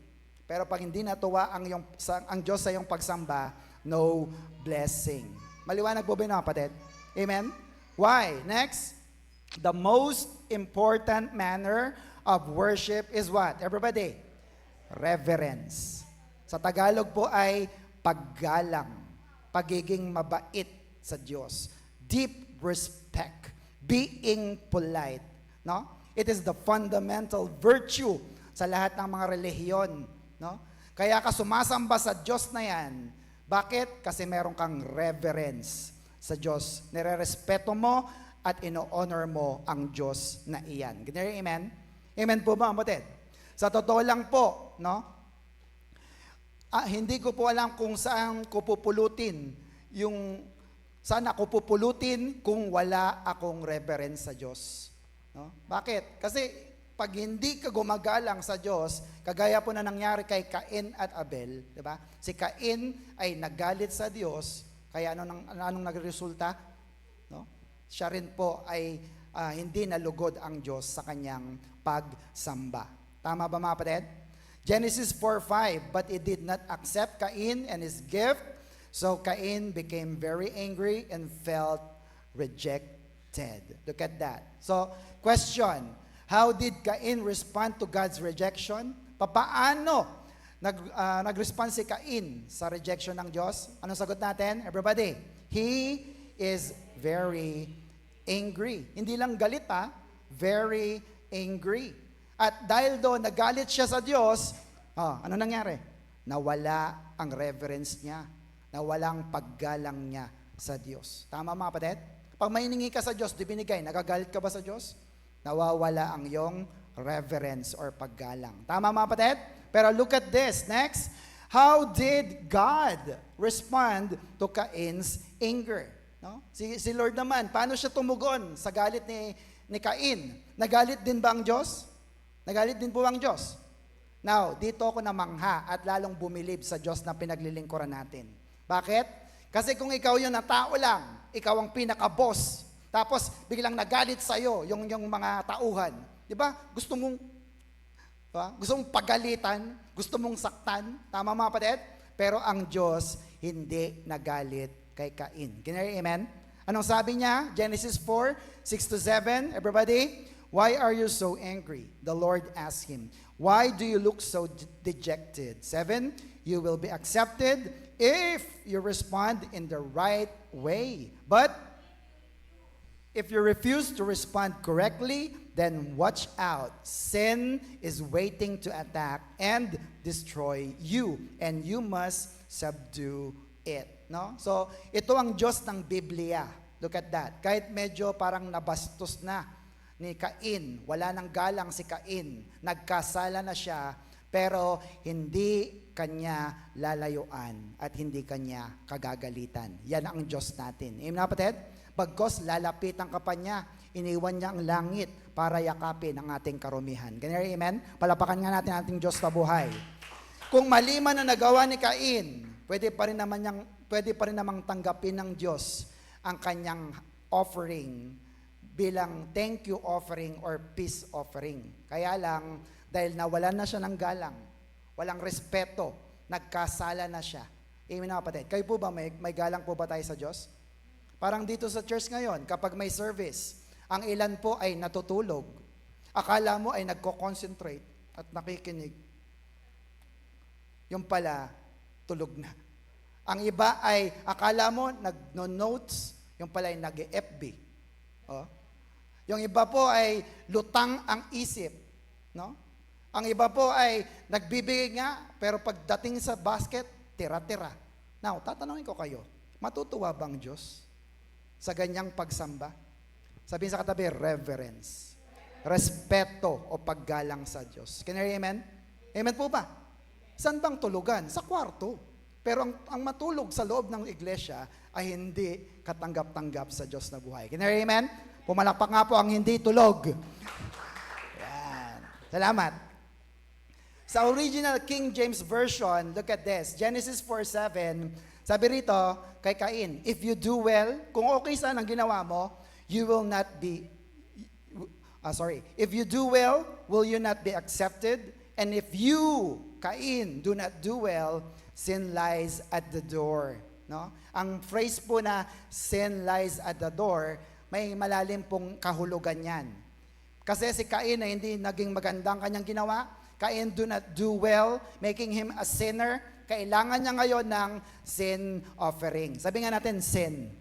[SPEAKER 1] Pero pag hindi natuwa ang Diyos sa iyong pagsamba, no blessing. Maliwanag po ba yun, kapatid? Amen? Why? Next, the most important manner of worship is what? Everybody? Reverence. Sa Tagalog po ay paggalang, pagiging mabait sa Diyos, deep respect, being polite. No? It is the fundamental virtue sa lahat ng mga relihiyon. No? Kaya ka sumasamba sa Diyos na yan. Bakit? Kasi meron kang reverence sa Diyos. Nire-respeto mo at ino-honor mo ang Diyos na iyan. Ganyan, amen? Amen po ba, kapatid? Sa totoo lang po, no? Hindi ko po alam kung saan ko pupulutin saan ako pupulutin kung wala akong reverence sa Diyos. No? Bakit? Kasi pag hindi ka gumagalang sa Diyos, kagaya po na nangyari kay Cain at Abel, di ba? Si Cain ay nagalit sa Diyos, kaya anong nagresulta? No? Siya rin po ay hindi nalugod ang Diyos sa kanyang pagsamba. Tama ba mga kapatid? Genesis 4:5, but he did not accept Cain and his gift, so Cain became very angry and felt rejected. Look at that. So, question, how did Cain respond to God's rejection? Paano nag-respond si Cain sa rejection ng Diyos? Anong sagot natin? Everybody, he is very angry. Hindi lang galit very angry. At dahil doon, nagalit siya sa Diyos, ano nangyari? Nawala ang reverence niya. Nawala ang paggalang niya sa Diyos. Tama mga kapatid? Pag may hiningi ka sa Diyos, di binigay, nagagalit ka ba sa Diyos? Nawawala ang iyong reverence or paggalang. Tama mga kapatid? Pero look at this. Next, how did God respond to Cain's anger? No? Si Lord naman, paano siya tumugon sa galit ni Cain? Nagalit din ba ang Diyos? Nagalit din po ang Diyos. Now, dito ako namangha at lalong bumilib sa Diyos na pinaglilingkuran natin. Bakit? Kasi kung ikaw yun na tao lang, ikaw ang pinaka-boss, tapos biglang nagalit sa'yo yung mga tauhan. Di ba? Gusto mong pagalitan, gusto mong saktan. Tama mga kapatid? Pero ang Diyos hindi nagalit kay Cain. Can you hear amen? Anong sabi niya? Genesis 4:6-7. Everybody? Why are you so angry? The Lord asked him. Why do you look so dejected? 7, you will be accepted if you respond in the right way. But if you refuse to respond correctly, then watch out. Sin is waiting to attack and destroy you, and you must subdue it. No? So, ito ang Diyos ng Biblia. Look at that. Kahit medyo parang nabastos na ni Cain, wala nang galang si Cain, nagkasala na siya, pero hindi kanya lalayuan at hindi kanya kagagalitan. Yan ang Diyos natin. Amen, kapatid? Bagkos lalapitan ka pa niya, iniwan niya ang langit para yakapin ang ating karumihan. Ganyan, amen? Palapakan nga natin ating Diyos na buhay. Kung mali man na nagawa ni Cain, pwede pa rin namang tanggapin ng Diyos ang kanyang offering bilang thank you offering or peace offering. Kaya lang, dahil nawalan na siya ng galang, walang respeto, nagkasala na siya. Amen na kapatid. Kayo po ba, may galang po ba tayo sa Diyos? Parang dito sa church ngayon, kapag may service, ang ilan po ay natutulog. Akala mo ay nagko-concentrate at nakikinig. Yung pala, tulog na. Ang iba ay, akala mo, nag-notes, yung pala ay nag-FB. Oh. Yung iba po ay lutang ang isip. No? Ang iba po ay nagbibigay nga, pero pagdating sa basket, tira-tira. Now, tatanungin ko kayo, matutuwa bang Diyos sa ganyang pagsamba? Sabihin sa katabi, reverence. Respeto o paggalang sa Diyos. Can you hear amen? Amen po ba? Saan bang tulugan? Sa kwarto. Pero ang matulog sa loob ng iglesia ay hindi katanggap-tanggap sa Diyos na buhay. Can you hear amen? Pumalakpak nga po ang hindi tulog. Yan. Salamat. Sa original King James Version, look at this. Genesis 4:7, sabi rito kay Cain, if you do well, kung okay saan ang ginawa mo, you will not be, if you do well, will you not be accepted? And if you, Cain, do not do well, sin lies at the door. No? Ang phrase po na sin lies at the door, may malalim pong kahulugan yan. Kasi si Cain na hindi naging magandang kanyang ginawa, Cain do not do well, making him a sinner, kailangan niya ngayon ng sin offering. Sabi nga natin, sin.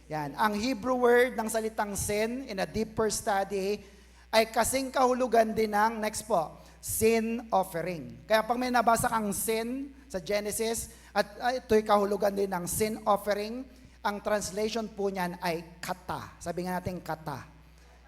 [SPEAKER 1] Yan. Ang Hebrew word ng salitang sin, in a deeper study, ay kasing kahulugan din ng, next po, sin offering. Kaya pag may nabasa kang sin sa Genesis, at ito'y kahulugan din ng sin offering, ang translation po niyan ay kata. Sabi nga natin kata.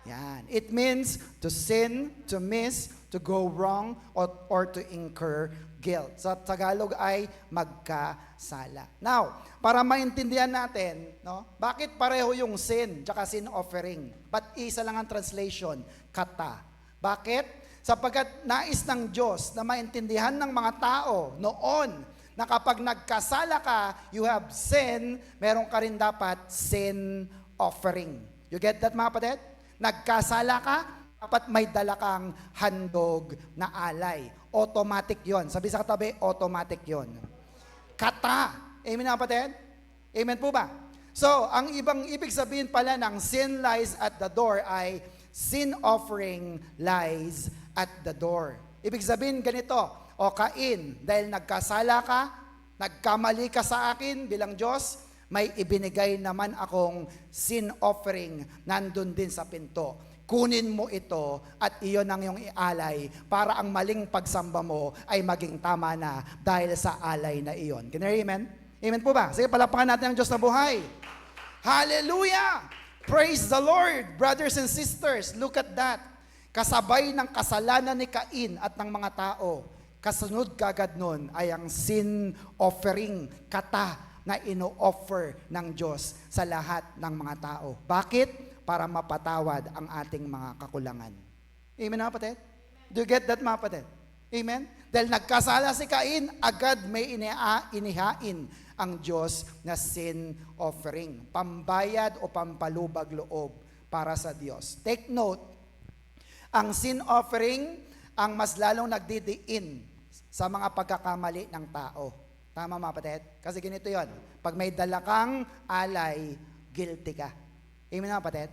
[SPEAKER 1] Yan. It means to sin, to miss, to go wrong, or to incur guilt. Sa Tagalog ay magkasala. Now, para maintindihan natin, no, bakit pareho yung sin tsaka sin offering? But isa lang ang translation, kata. Bakit? Sapagkat nais ng Diyos na maintindihan ng mga tao noon na kapag nagkasala ka, you have sin, meron ka rin dapat sin offering. You get that, mga kapatid? Nagkasala ka, dapat may dala kang handog na alay. Automatic yon. Sabi sa katabi, automatic yon. Kata. Amen, mga kapatid? Amen po ba? So, ang ibig sabihin pala ng sin lies at the door ay sin offering lies at the door. Ibig sabihin ganito, o Cain, dahil nagkasala ka, nagkamali ka sa akin bilang Diyos, may ibinigay naman akong sin offering nandun din sa pinto. Kunin mo ito at iyon ang iyong ialay para ang maling pagsamba mo ay maging tama na dahil sa alay na iyon. Can you hear amen? Amen po ba? Sige, palapakan natin ang Diyos na buhay. Hallelujah! Praise the Lord, brothers and sisters. Look at that. Kasabay ng kasalanan ni Cain at ng mga tao, kasunod kagad nun ay ang sin offering, kata na ino-offer ng Diyos sa lahat ng mga tao. Bakit? Para mapatawad ang ating mga kakulangan. Amen, mga kapatid? Do you get that, mga kapatid? Amen? Dahil nagkasala si Cain, agad may inihain ang Diyos na sin offering. Pambayad o pampalubag loob para sa Diyos. Take note, ang sin offering ang mas lalong nagdidiin sa mga pagkakamali ng tao. Tama, mga kapatid? Kasi ganito yon. Pag may dala kang alay, guilty ka. Amen, mga kapatid?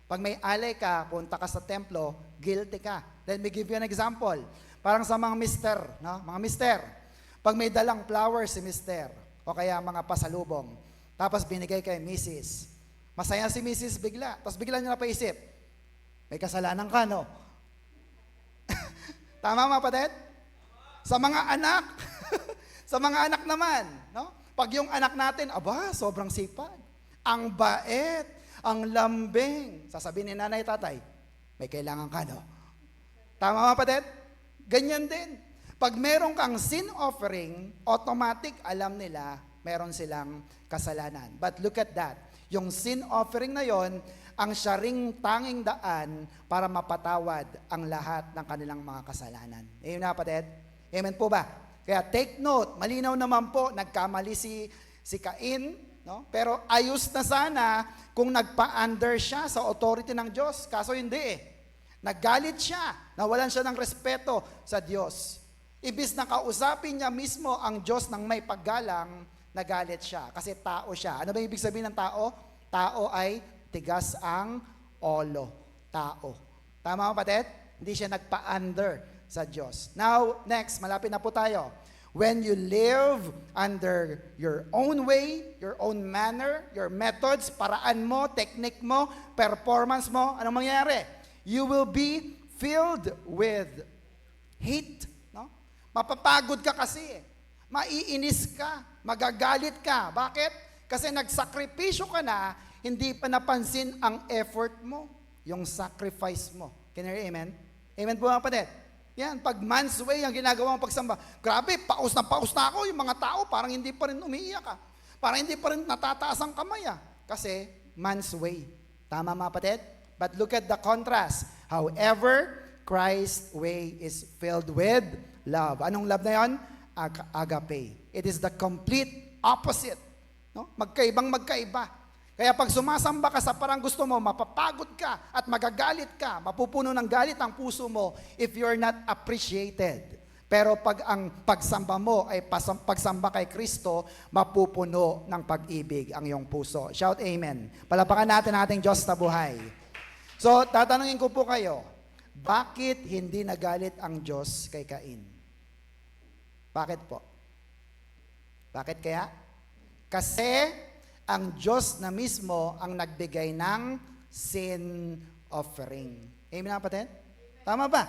[SPEAKER 1] Pag may alay ka, punta ka sa templo, guilty ka. Let me give you an example. Parang sa mga mister, no? Mga mister, pag may dalang flowers si mister, o kaya mga pasalubong, tapos binigay kay Mrs. Masaya si Mrs. bigla. Tapos bigla niya napaisip, may kasalanan ka, no? Tama, mga kapatid? Sa mga anak, sa mga anak naman, no? Pag yung anak natin, aba, sobrang sipag. Ang bait. Ang lambing. Sasabihin ni nanay, tatay, may kailangan ka, no? Tama mga kapatid? Ganyan din. Pag meron kang sin offering, automatic alam nila meron silang kasalanan. But look at that. Yung sin offering na yon, ang siya ring tanging daan para mapatawad ang lahat ng kanilang mga kasalanan. Amen na kapatid? Amen po ba? Kaya take note, malinaw naman po, nagkamali si Cain, no? Pero ayos na sana kung nagpa-under siya sa authority ng Diyos. Kaso hindi eh. Naggalit siya, nawalan siya ng respeto sa Diyos. Ibis na kausapin niya mismo ang Diyos ng may paggalang, nagalit siya kasi tao siya. Ano ba ibig sabihin ng tao? Tao ay tigas ang olo. Tao. Tama ba, kapatid? Hindi siya nagpa-under sa Diyos. Now, next, malapit na po tayo. When you live under your own way, your own manner, your methods, paraan mo, technique mo, performance mo, anong mangyayari? You will be filled with hate. No? Mapapagod ka kasi. Maiinis ka. Magagalit ka. Bakit? Kasi nagsakripisyo ka na, hindi pa napansin ang effort mo, yung sacrifice mo. Can you hear amen? Amen po mga kapatid? Yan, pag man's way ang ginagawa mong pagsamba. Grabe, paus na ako. Yung mga tao parang hindi pa rin umiiyak ka. Parang hindi pa rin natataas ang kamay. Kasi man's way. Tama mga kapatid? But look at the contrast. However, Christ's way is filled with love. Anong love na yon? Agape. It is the complete opposite. No? Magkaibang magkaiba. Kaya pag sumasamba ka sa parang gusto mo, mapapagod ka at magagalit ka, mapupuno ng galit ang puso mo if you're not appreciated. Pero pag ang pagsamba mo ay pagsamba kay Kristo, mapupuno ng pag-ibig ang iyong puso. Shout amen. Palapakan natin ang ating Diyos na buhay. So, tatanungin ko po kayo, bakit hindi nagalit ang Diyos kay Cain? Bakit po? Bakit kaya? Kasi ang Diyos na mismo ang nagbigay ng sin offering. Amen na kapatid? Tama ba?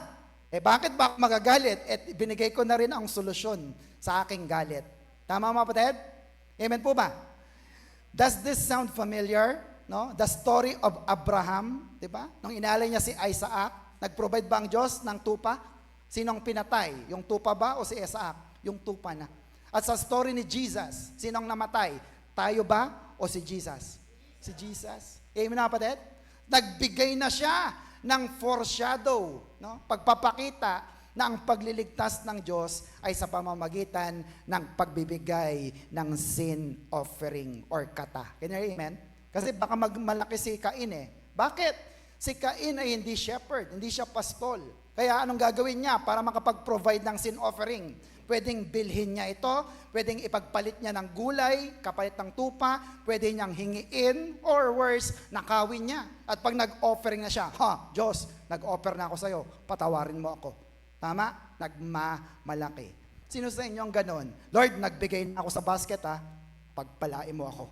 [SPEAKER 1] Bakit ba ako magagalit? Binigay ko na rin ang solusyon sa aking galit. Tama mga kapatid? Amen po ba? Does this sound familiar? No? The story of Abraham, di ba? Nung inalay niya si Isaac, nag-provide ba ang Diyos ng tupa? Sinong pinatay? Yung tupa ba o si Isaac? Yung tupa na. At sa story ni Jesus, sinong namatay? Tayo ba o si Jesus? Si Jesus. Amen na kapatid? Nagbigay na siya ng foreshadow, no? Pagpapakita na ang pagliligtas ng Diyos ay sa pamamagitan ng pagbibigay ng sin offering or kata. Can you hear amen? Kasi baka malaki si Cain eh. Bakit? Si Cain ay hindi shepherd, hindi siya pastol. Kaya anong gagawin niya para makapag-provide ng sin offering? Pwedeng bilhin niya ito, pwedeng ipagpalit niya ng gulay, kapalit ng tupa, pwede niyang hingiin, or worse, nakawin niya. At pag nag-offering na siya, Diyos, nag-offer na ako sa'yo, patawarin mo ako. Tama? Nagmamalaki. Sino sa inyo ang ganon? Lord, nagbigay na ako sa basket pagpalain mo ako.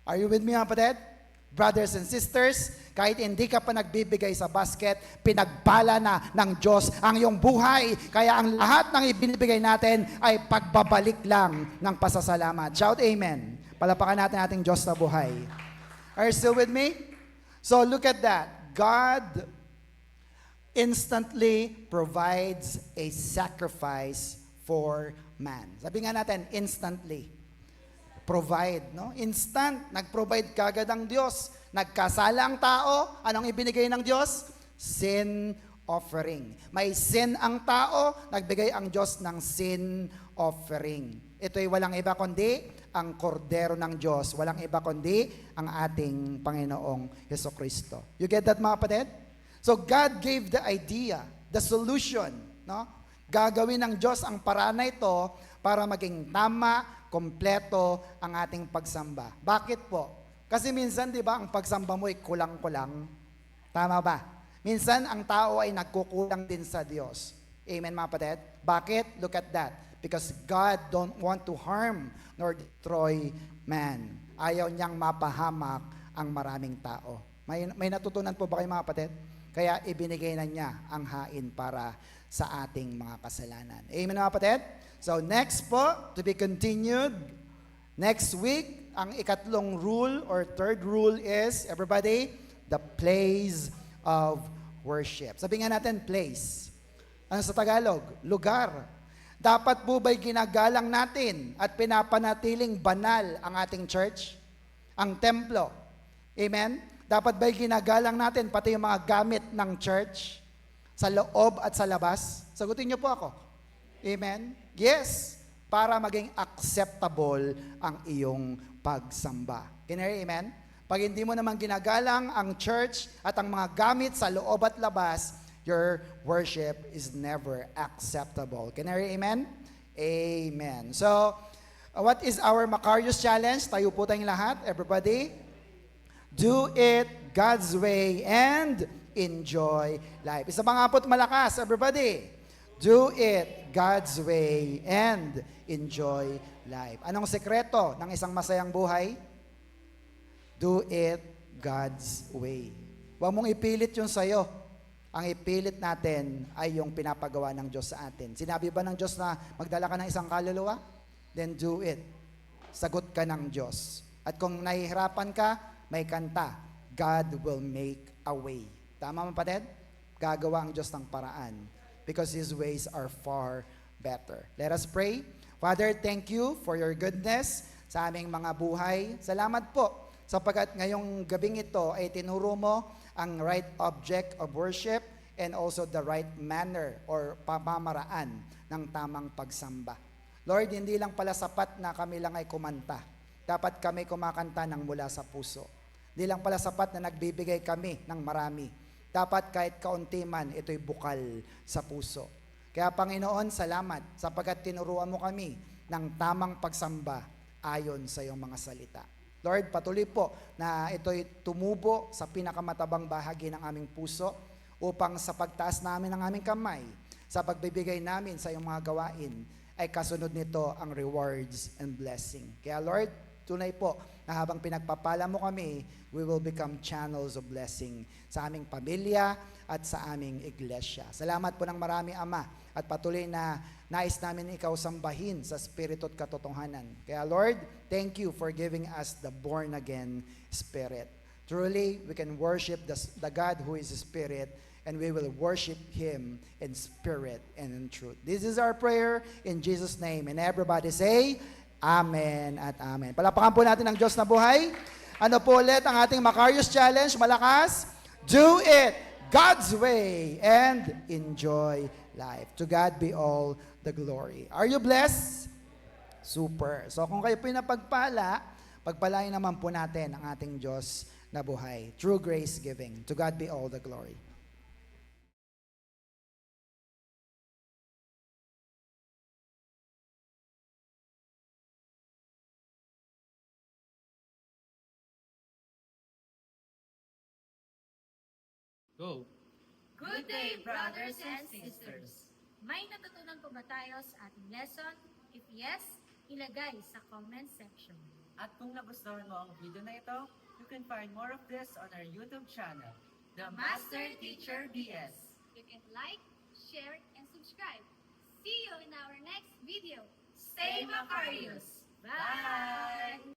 [SPEAKER 1] Are you with me mga kapatid? Brothers and sisters, kahit hindi ka pa nagbibigay sa basket, pinagpala na ng Diyos ang iyong buhay. Kaya ang lahat ng ibinibigay natin ay pagbabalik lang ng pasasalamat. Shout amen. Palapakan natin ating Diyos na buhay. Are you still with me? So look at that. God instantly provides a sacrifice for man. Sabi nga natin, instantly. Provide, no? Instant, nag-provide kagad ang Diyos. Nagkasala ang tao, anong ibinigay ng Diyos? Sin offering. May sin ang tao, nagbigay ang Diyos ng sin offering. Ito ay walang iba kundi ang kordero ng Diyos. Walang iba kundi ang ating Panginoong Jesucristo. You get that mga kapatid? So God gave the idea, the solution, no? Gagawin ng Diyos ang paraan na ito para maging tama, kompleto ang ating pagsamba. Bakit po? Kasi minsan, di ba, ang pagsamba mo ay kulang-kulang. Tama ba? Minsan, ang tao ay nagkukulang din sa Diyos. Amen, mga kapatid? Bakit? Look at that. Because God don't want to harm nor destroy man. Ayaw niyang mapahamak ang maraming tao. May natutunan po ba kayo, mga kapatid? Kaya ibinigay na niya ang hain para sa ating mga kasalanan. Amen, mga kapatid? So next po, to be continued, Next week, ang ikatlong rule or third rule is, everybody, the place of worship. Sabihin nga natin, place. Ano sa Tagalog? Lugar. Dapat po ba'y ginagalang natin at pinapanatiling banal ang ating church? Ang templo. Amen? Dapat ba'y ginagalang natin pati yung mga gamit ng church? Sa loob at sa labas? Sagutin niyo po ako. Amen? Yes. Para maging acceptable ang iyong pagsamba. Can you hear, amen? Pag hindi mo naman ginagalang ang church at ang mga gamit sa loob at labas, your worship is never acceptable. Can you hear, amen? Amen. So, what is our Macarius Challenge? Tayo po tayong lahat, everybody. Do it God's way and enjoy life. Isa pa nga po't malakas, everybody. Do it God's way and enjoy life. Anong sekreto ng isang masayang buhay? Do it God's way. Huwag mong ipilit yung sayo. Ang ipilit natin ay yung pinapagawa ng Diyos sa atin. Sinabi ba ng Diyos na magdala ka ng isang kaluluwa? Then do it. Sagot ka ng Diyos. At kung nahihirapan ka, may kanta. God will make a way. Tama mga kapatid? Gagawa ang Diyos ng paraan. Because His ways are far better. Let us pray. Father, thank you for your goodness sa aming mga buhay. Salamat po sapagkat ngayong gabing ito ay tinuro mo ang right object of worship and also the right manner or pamamaraan ng tamang pagsamba. Lord, hindi lang pala sapat na kami lang ay kumanta. Dapat kami kumakanta ng mula sa puso. Hindi lang pala sapat na nagbibigay kami ng marami. Dapat kahit kaunti man, ito'y bukal sa puso. Kaya Panginoon, salamat sapagkat tinuruan mo kami ng tamang pagsamba ayon sa iyong mga salita. Lord, patuloy po na ito'y tumubo sa pinakamatabang bahagi ng aming puso upang sa pagtaas namin ng aming kamay, sa pagbibigay namin sa iyong mga gawain, ay kasunod nito ang rewards and blessing. Kaya Lord, tunay po na habang pinagpapala mo kami, we will become channels of blessing sa aming pamilya at sa aming iglesia. Salamat po ng marami, Ama, at patuloy na nais namin ikaw sambahin sa spirito at katotohanan. Kaya Lord, thank you for giving us the born-again spirit. Truly, we can worship the God who is Spirit, and we will worship Him in spirit and in truth. This is our prayer in Jesus' name. And everybody say, Amen at Amen. Palapakan po natin ang Diyos na buhay. Ano po ulit ang ating Macarius Challenge? Malakas. Do it God's way and enjoy life. To God be all the glory. Are you blessed? Super. So kung kayo po napagpala, pagpalain naman po natin ang ating Diyos na buhay. True grace giving. To God be all the glory.
[SPEAKER 2] Go!
[SPEAKER 3] Good day, brothers and sisters! May natutunan po ba tayo sa ating lesson? If yes, ilagay sa comment section.
[SPEAKER 2] At kung nagustuhan mo ang video na ito, you can find more of this on our YouTube channel, The Master Teacher BS.
[SPEAKER 3] You can like, share, and subscribe. See you in our next video. Stay Macarius! Bye!